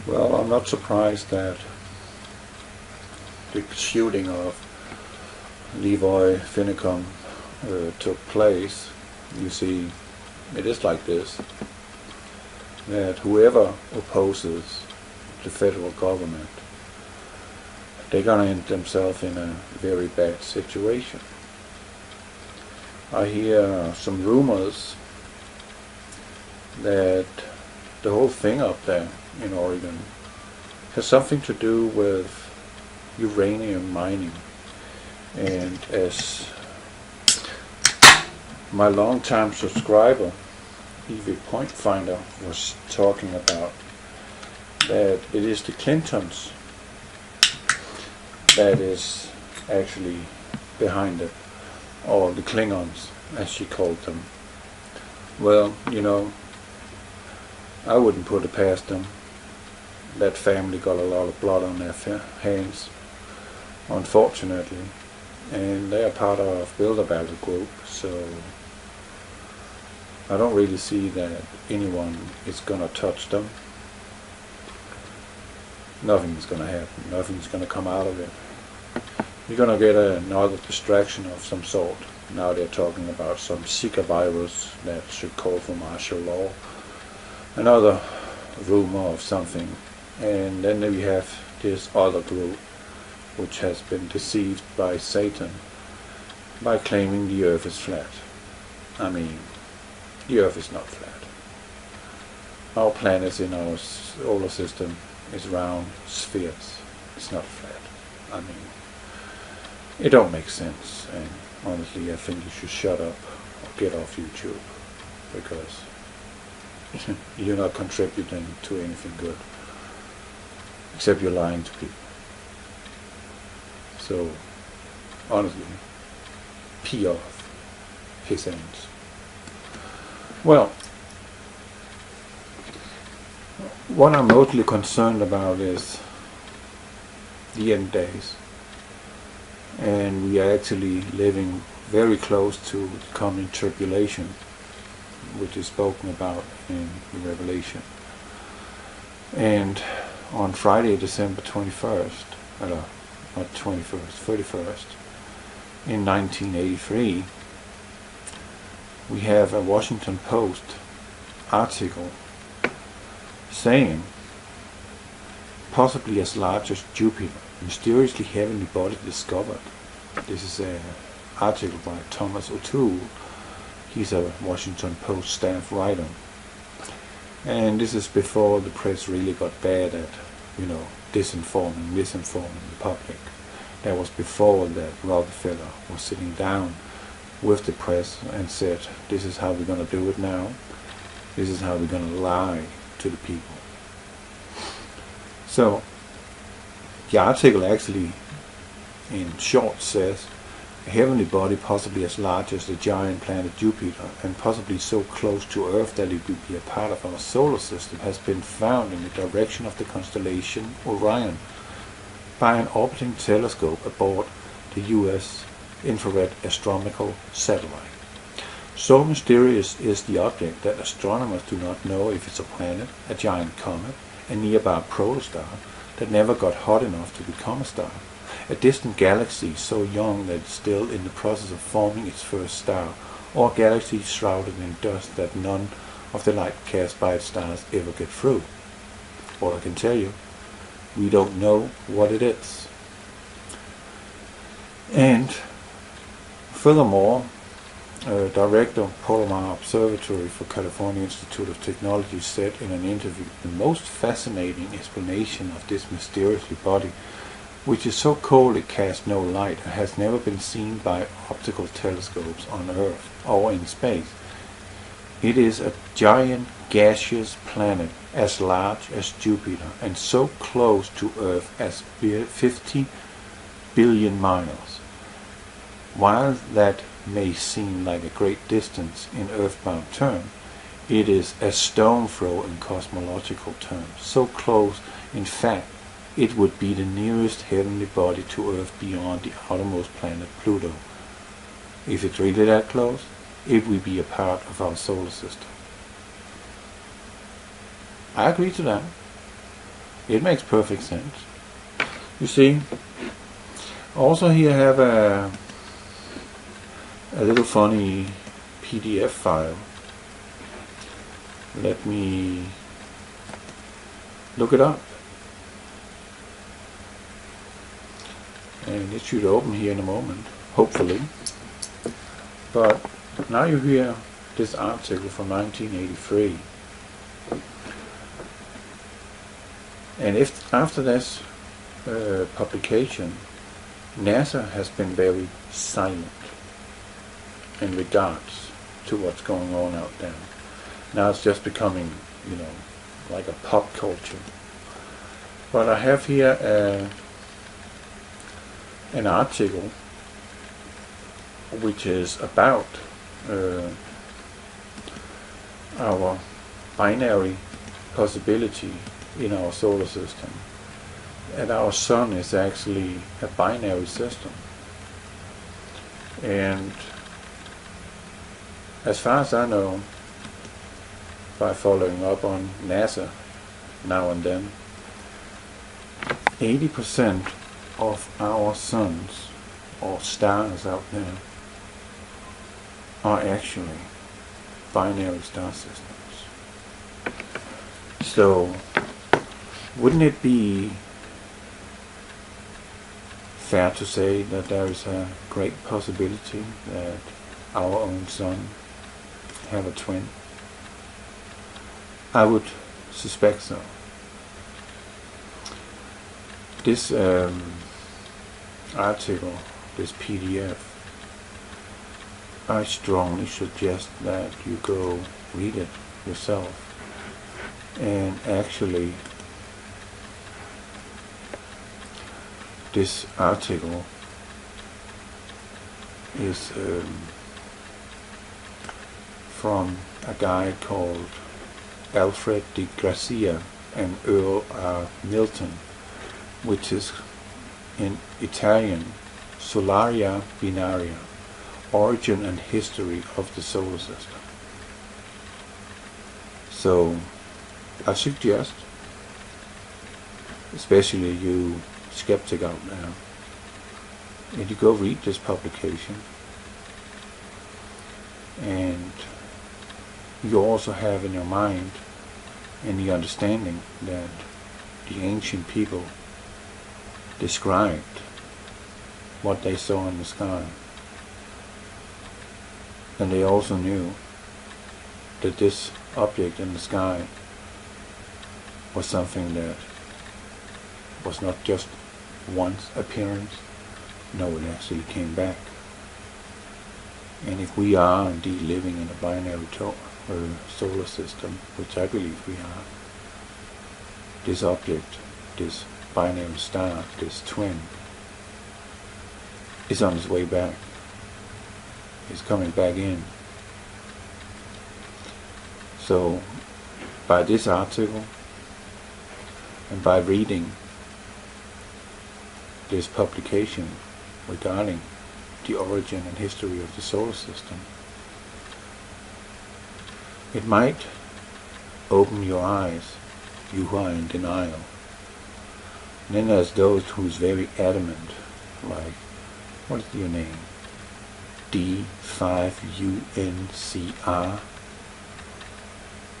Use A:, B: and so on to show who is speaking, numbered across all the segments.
A: Well, I'm not surprised that the shooting of Levi Finicum took place. You see, it is like this, that whoever opposes the federal government, they're gonna end themselves in a very bad situation. I hear some rumors that the whole thing up there in Oregon has something to do with uranium mining. And as my long-time subscriber, EV Point Finder, was talking about, that it is the Clintons that is actually behind it, or the Klingons, as she called them. Well, you know, I wouldn't put it past them. That family got a lot of blood on their hands, unfortunately, and they are part of Bilderberger group, so I don't really see that anyone is gonna touch them. Nothing's gonna happen, nothing's gonna come out of it. You're gonna get another distraction of some sort. Now they're talking about some Zika virus that should call for martial law. Another rumor of something. And then we have this other group which has been deceived by Satan by claiming the earth is flat. I mean, the earth is not flat. Our planets in our solar system is round spheres. It's not flat. I mean, it don't make sense, and honestly I think you should shut up or get off YouTube, because you're not contributing to anything good, except you're lying to people. So honestly, pee off, piss ends. Well, what I'm mostly concerned about is the end days, and we are actually living very close to the coming tribulation, which is spoken about in the Revelation. And on Friday, December 21st, not 21st, 31st, in 1983, we have a Washington Post article saying, possibly as large as Jupiter, mysteriously heavenly body discovered. This is an article by Thomas O'Toole. He's a Washington Post staff writer. And this is before the press really got bad at, misinforming the public. That was before that Rockefeller was sitting down with the press and said, this is how we're going to do it now. This is how we're going to lie to the people. So, the article actually, in short, says, a heavenly body possibly as large as the giant planet Jupiter, and possibly so close to Earth that it would be a part of our solar system, has been found in the direction of the constellation Orion by an orbiting telescope aboard the U.S. infrared astronomical satellite. So mysterious is the object that astronomers do not know if it's a planet, a giant comet, a nearby protostar that never got hot enough to become a star, a distant galaxy so young that it's still in the process of forming its first star, or a galaxy shrouded in dust that none of the light cast by its stars ever get through. All I can tell you, we don't know what it is. And furthermore, Director Palomar Observatory for California Institute of Technology said in an interview, the most fascinating explanation of this mysterious body, which is so cold it casts no light and has never been seen by optical telescopes on Earth or in space. It is a giant gaseous planet as large as Jupiter and so close to Earth as 50 billion miles. While that may seem like a great distance in earthbound terms, it is a stone throw in cosmological terms. So close, in fact, it would be the nearest heavenly body to Earth beyond the outermost planet Pluto. If it's really that close, it will be a part of our solar system. I agree to that. It makes perfect sense. You see, also here I have a little funny PDF file. Let me look it up. And it should open here in a moment, hopefully. But now you hear this article from 1983. And if after this publication, NASA has been very silent in regards to what's going on out there. Now it's just becoming, you know, like a pop culture. But I have here an article which is about our binary possibility in our solar system. And our sun is actually a binary system. And as far as I know, by following up on NASA now and then, 80% of our suns or stars out there are actually binary star systems. So, wouldn't it be fair to say that there is a great possibility that our own sun have a twin? I would suspect so. This article, this PDF, I strongly suggest that you go read it yourself and actually this article is from a guy called Alfred de Gracia and Earl R. Milton, which is in Italian, Solaria Binaria, Origin and History of the Solar System. So I suggest, especially you skeptic out there, and you go read this publication, and you also have in your mind and the understanding that the ancient people described what they saw in the sky, and they also knew that this object in the sky was something that was not just once appearance. No, it actually came back. And if we are indeed living in a binary solar system, which I believe we are, this object, this binary star, this twin, is on its way back. It's coming back in. So, by this article, and by reading this publication regarding the origin and history of the solar system, it might open your eyes, you who are in denial. And then there's those who's very adamant, like, what is your name? D5UNCR?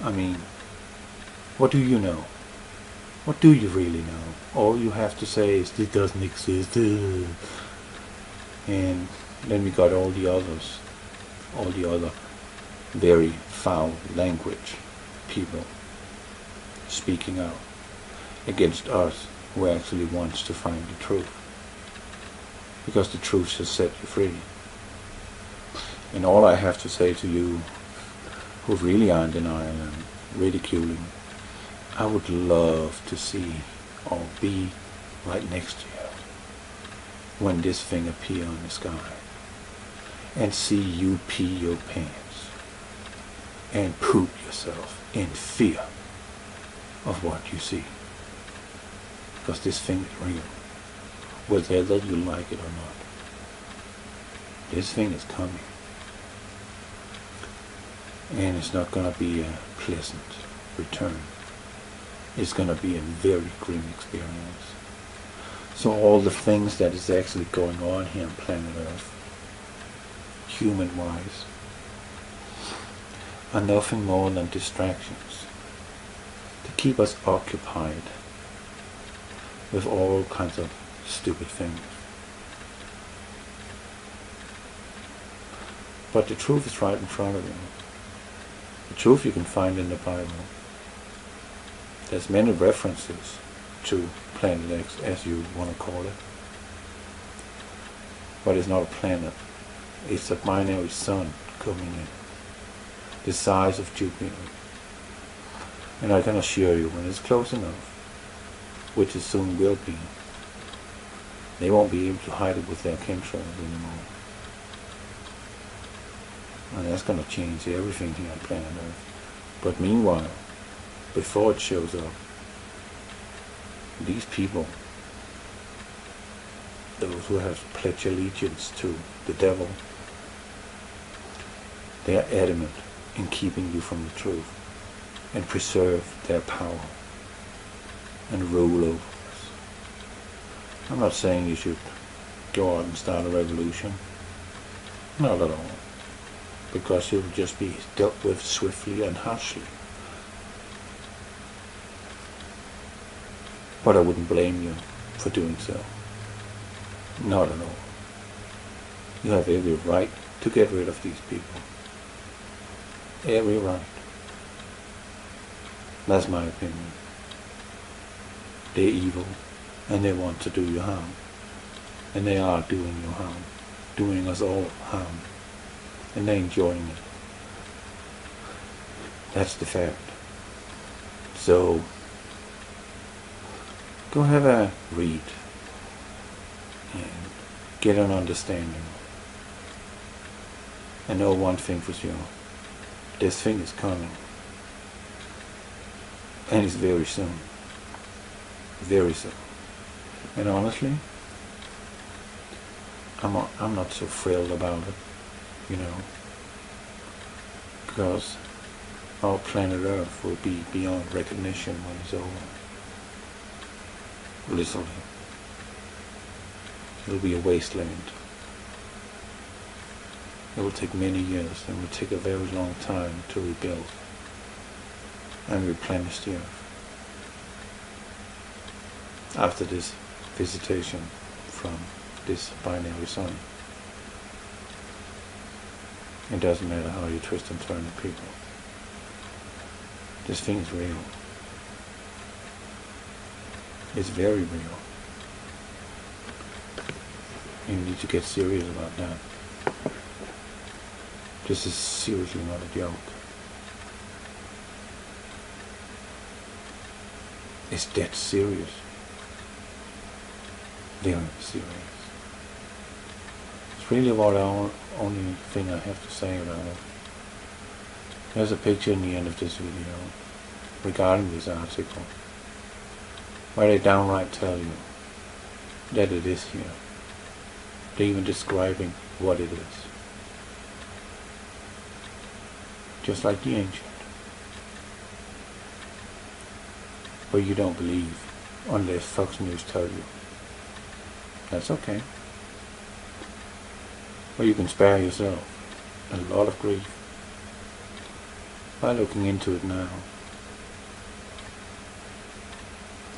A: I mean, what do you know? What do you really know? All you have to say is, this doesn't exist. And then we got all the others, all the other very foul language people speaking out against us who actually wants to find the truth. Because the truth shall set you free. And all I have to say to you who really are in denial and ridiculing, I would love to see or be right next to you when this thing appears in the sky, and see you pee your pants and poop yourself in fear of what you see. Because this thing is real, whether you like it or not. This thing is coming. And it's not going to be a pleasant return. it's going to be a very grim experience. So all the things that is actually going on here on planet Earth, human-wise, are nothing more than distractions to keep us occupied with all kinds of stupid things. But the truth is right in front of you. The truth you can find in the Bible. There's many references to Planet X, as you want to call it. But it's not a planet. It's a binary sun coming in, the size of Jupiter. And I can assure you, when it's close enough, which it soon will be, they won't be able to hide it with their chemtrails anymore. And that's going to change everything here on planet Earth. But meanwhile, before it shows up, these people, those who have pledged allegiance to the devil, they are adamant in keeping you from the truth and preserve their power and rule over us. I'm not saying you should go out and start a revolution. Not at all. Because it will just be dealt with swiftly and harshly. But I wouldn't blame you for doing so. Not at all. You have every right to get rid of these people. Every right. That's my opinion. They're evil and they want to do you harm. And they are doing you harm. Doing us all harm. And they're enjoying it. That's the fact. So, go have a read and get an understanding. And know one thing for sure. This thing is coming. And it's very soon. Very soon. And honestly, I'm not so thrilled about it. You know, because our planet Earth will be beyond recognition when it's over. Literally. It'll be a wasteland. It will take many years and will take a very long time to rebuild and replenish the Earth. After this visitation from this binary sun. It doesn't matter how you twist and turn the people. This thing is real. It's very real. You need to get serious about that. This is seriously not a joke. It's dead serious. Very serious. It's really what only thing I have to say about it. There's a picture in the end of this video regarding this article where they downright tell you that it is here. They're even describing what it is. Just like the ancient. But you don't believe unless Fox News tell you. That's okay. But you can spare yourself a lot of grief by looking into it now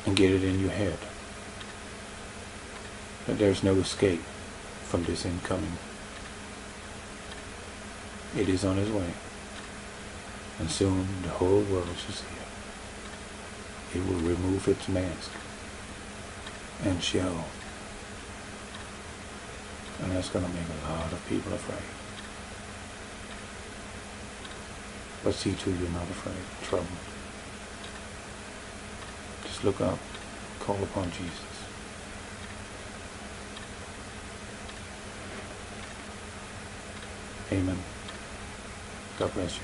A: and get it in your head that there's no escape from this incoming. It is on its way, and soon the whole world shall see it. It will remove its mask and show. And that's going to make a lot of people afraid. But see to you're not afraid, troubled. Just look up, call upon Jesus. Amen. God bless you.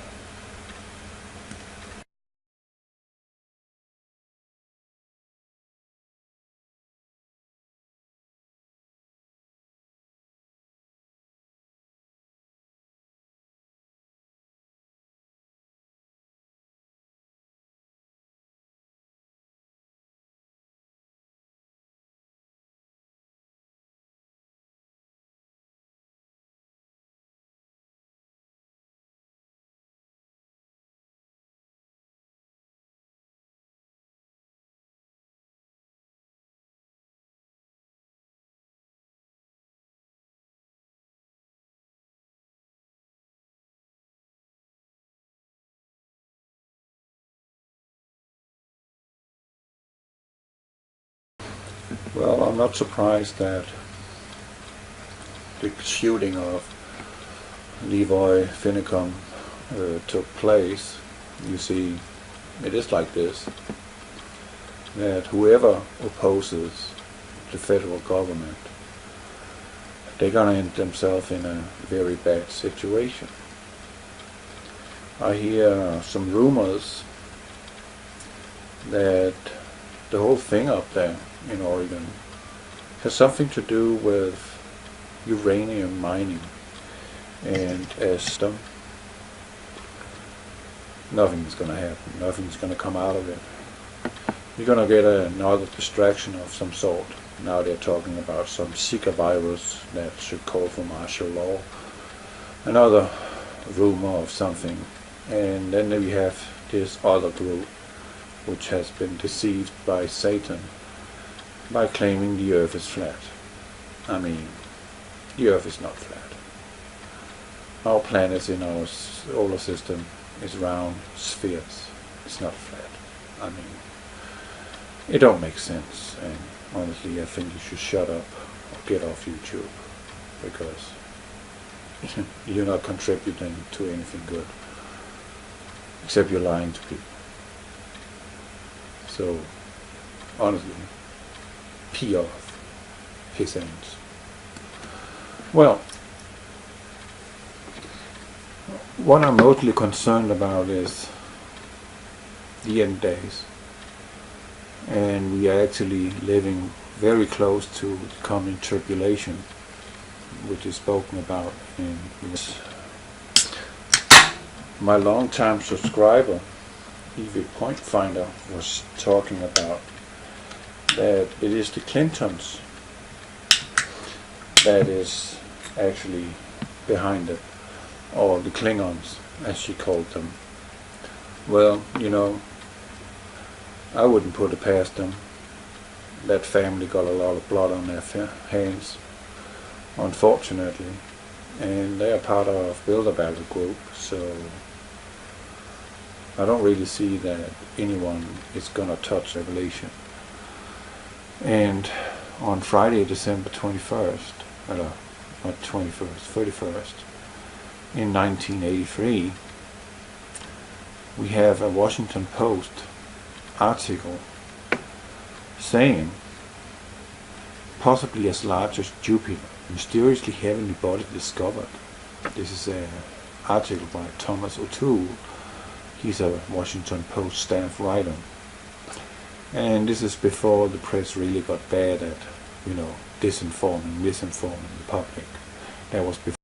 A: Well, I'm not surprised that the shooting of Levi Finicum took place. You see, it is like this, that whoever opposes the federal government, they're going to end themselves in a very bad situation. I hear some rumors that the whole thing up there in Oregon has something to do with uranium mining, and as nothing's going to happen, nothing's going to come out of it. You're going to get another distraction of some sort. Now they're talking about some Zika virus that should call for martial law, another rumor of something, and then we have this other group which has been deceived by Satan by claiming the earth is flat. I mean, the earth is not flat. Our planets in our solar system is round spheres. It's not flat. I mean, it don't make sense, and honestly I think you should shut up or get off YouTube, because you're not contributing to anything good, except you're lying to people. So, honestly, pee off his ends. Well, what I'm mostly concerned about is the end days. And we are actually living very close to the coming tribulation, which is spoken about in this. My long-time subscriber, Evie Point Finder, was talking about that it is the Clintons that is actually behind it, or the Klingons, as she called them. Well, you know, I wouldn't put it past them. That family got a lot of blood on their hands, unfortunately, and they are part of Bilderberger group, so I don't really see that anyone is gonna touch Revelation. And on Friday, December 21st, not 21st, 31st, in 1983, we have a Washington Post article saying, possibly as large as Jupiter, mysteriously heavenly body discovered. This is an article by Thomas O'Toole. He's a Washington Post staff writer. And this is before the press really got bad at, misinforming the public. That was before